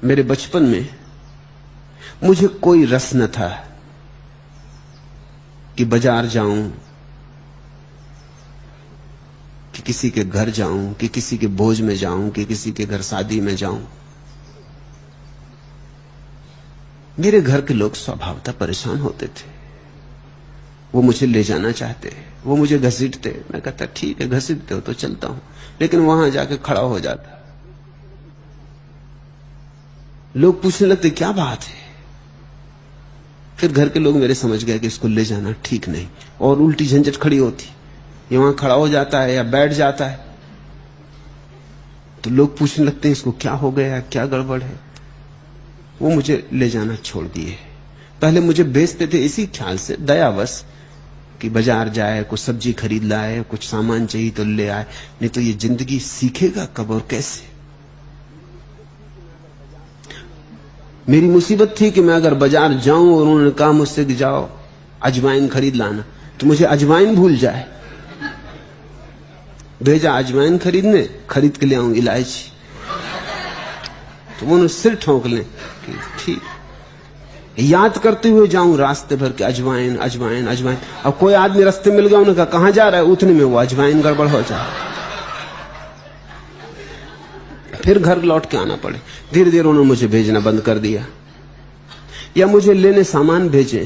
मेरे बचपन में मुझे कोई रस न था कि बाजार जाऊं, कि किसी के घर जाऊं, कि किसी के भोज में जाऊं, कि किसी के घर शादी में जाऊं। मेरे घर के लोग स्वभावतः परेशान होते थे। वो मुझे ले जाना चाहते, वो मुझे घसीटते। मैं कहता ठीक है, घसीटते हो तो चलता हूं, लेकिन वहां जाके खड़ा हो जाता। लोग पूछने लगते क्या बात है। फिर घर के लोग मेरे समझ गए कि इसको ले जाना ठीक नहीं, और उल्टी झंझट खड़ी होती। ये वहां खड़ा हो जाता है या बैठ जाता है तो लोग पूछने लगते हैं इसको क्या हो गया, क्या गड़बड़ है। वो मुझे ले जाना छोड़ दिए। पहले मुझे बेचते थे इसी ख्याल से, दयावश, कि बाजार जाए, कुछ सब्जी खरीद लाए, कुछ सामान चाहिए तो ले आए, नहीं तो ये जिंदगी सीखेगा कब और कैसे। मेरी मुसीबत थी कि मैं अगर बाजार जाऊं और उन्होंने कहा मुझसे कि जाओ अजवाइन खरीद लाना, तो मुझे अजवाइन भूल जाए। भेजा अजवाइन खरीदने, खरीद के ले आऊं इलायची, तो उन्होंने सिर ठोंक लें कि ठीक। याद करते हुए जाऊं रास्ते भर के अजवाइन अजवाइन अजवाइन। अब कोई आदमी रास्ते मिल गया, उन्होंने कहा कहां जा रहा है, उतने में वो अजवाइन गड़बड़ हो जाए। फिर घर लौट के आना पड़े। धीरे धीरे उन्होंने मुझे भेजना बंद कर दिया, या मुझे लेने सामान भेजे।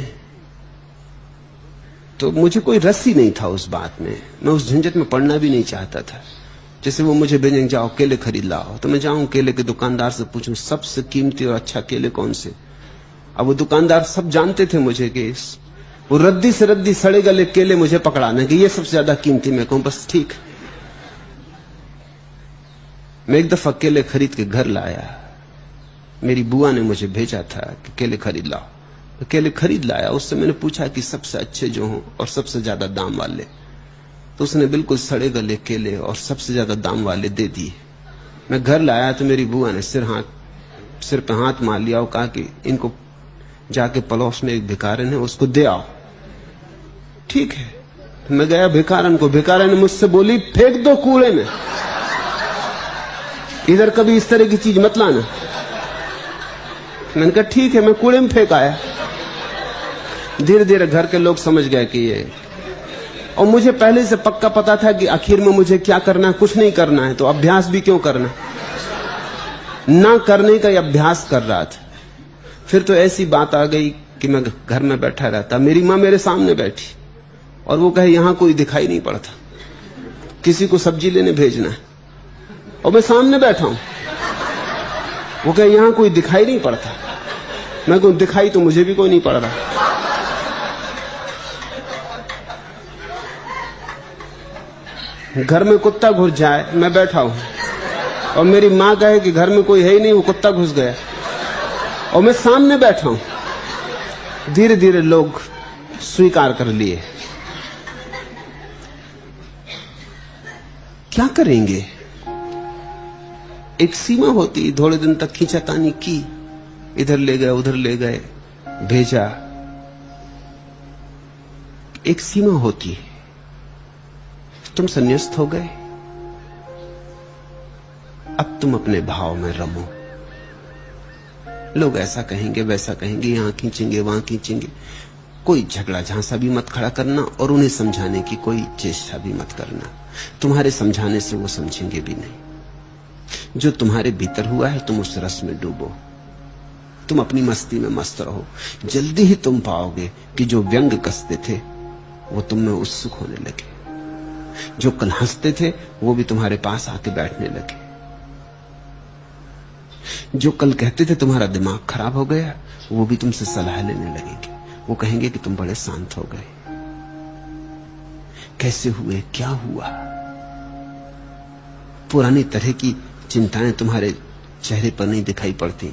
तो मुझे कोई रस ही नहीं था उस बात में, मैं उस झंझट में पड़ना भी नहीं चाहता था। जैसे वो मुझे भेजेंगे जाओ केले खरीद लाओ, तो मैं जाऊं केले के दुकानदार से पूछूं सबसे कीमती और अच्छा केले कौन से। अब वो दुकानदार सब जानते थे मुझे कि वो रद्दी से रद्दी सड़े गले केले मुझे पकड़ाने कि ये सबसे ज्यादा कीमती। मैं कहूं बस ठीक। मैं एक दफा केले खरीद के घर लाया। मेरी बुआ ने मुझे भेजा था कि केले खरीद लाओ, तो केले खरीद लाया। उससे मैंने पूछा कि सबसे अच्छे जो हों और सबसे ज्यादा दाम वाले, तो उसने बिल्कुल सड़े गले केले और सबसे ज्यादा दाम वाले दे दिए। मैं घर लाया तो मेरी बुआ ने सिर पे हाथ मार लिया और कहा कि इनको जाके पड़ोस में एक भिखारन है, उसको दे आओ। ठीक है, तो मैं गया भिखारन को। भिखारन ने मुझसे बोली फेंक दो कूड़े में, इधर कभी इस तरह की चीज मत लाना। मैंने कहा ठीक है, मैं कूड़े में फेंक आया। धीरे धीरे घर के लोग समझ गए कि ये, और मुझे पहले से पक्का पता था कि आखिर में मुझे क्या करना है, कुछ नहीं करना है, तो अभ्यास भी क्यों करना। ना करने का अभ्यास कर रहा था। फिर तो ऐसी बात आ गई कि मैं घर में बैठा रहता, मेरी माँ मेरे सामने बैठी और वो कहे यहां कोई दिखाई नहीं पड़ता, किसी को सब्जी लेने भेजना है, और मैं सामने बैठा हूं। वो कहे यहां कोई दिखाई नहीं पड़ता। मैं कहूं दिखाई तो मुझे भी कोई नहीं पड़ रहा। घर में कुत्ता घुस जाए, मैं बैठा हूं और मेरी मां कहे कि घर में कोई है ही नहीं, वो कुत्ता घुस गया, और मैं सामने बैठा हूं। धीरे धीरे लोग स्वीकार कर लिए। क्या करेंगे, एक सीमा होती। थोड़े दिन तक खींचातानी की, इधर ले गए उधर ले गए, भेजा। एक सीमा होती है। तुम संन्यास्त हो गए, अब तुम अपने भाव में रमो। लोग ऐसा कहेंगे वैसा कहेंगे, यहां खींचेंगे वहां खींचेंगे, कोई झगड़ा झांसा भी मत खड़ा करना और उन्हें समझाने की कोई चेष्टा भी मत करना। तुम्हारे समझाने से वो समझेंगे भी नहीं। जो तुम्हारे भीतर हुआ है तुम उस रस में डूबो, तुम अपनी मस्ती में मस्त रहो। जल्दी ही तुम पाओगे कि जो व्यंग कसते थे वो तुम में उत्सुक होने लगे, जो कल हंसते थे वो भी तुम्हारे पास आके बैठने लगे, जो कल कहते थे तुम्हारा दिमाग खराब हो गया वो भी तुमसे सलाह लेने लगेंगे। वो कहेंगे कि तुम बड़े शांत हो गए, कैसे हुए, क्या हुआ। पुरानी तरह की चिंताएं तुम्हारे चेहरे पर नहीं दिखाई पड़ती,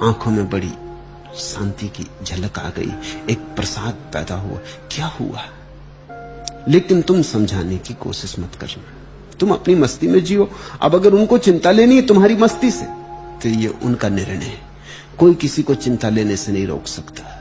आंखों में बड़ी शांति की झलक आ गई, एक प्रसाद पैदा हुआ। क्या हुआ, लेकिन तुम समझाने की कोशिश मत करना, तुम अपनी मस्ती में जियो। अब अगर उनको चिंता लेनी है तुम्हारी मस्ती से तो ये उनका निर्णय है, कोई किसी को चिंता लेने से नहीं रोक सकता।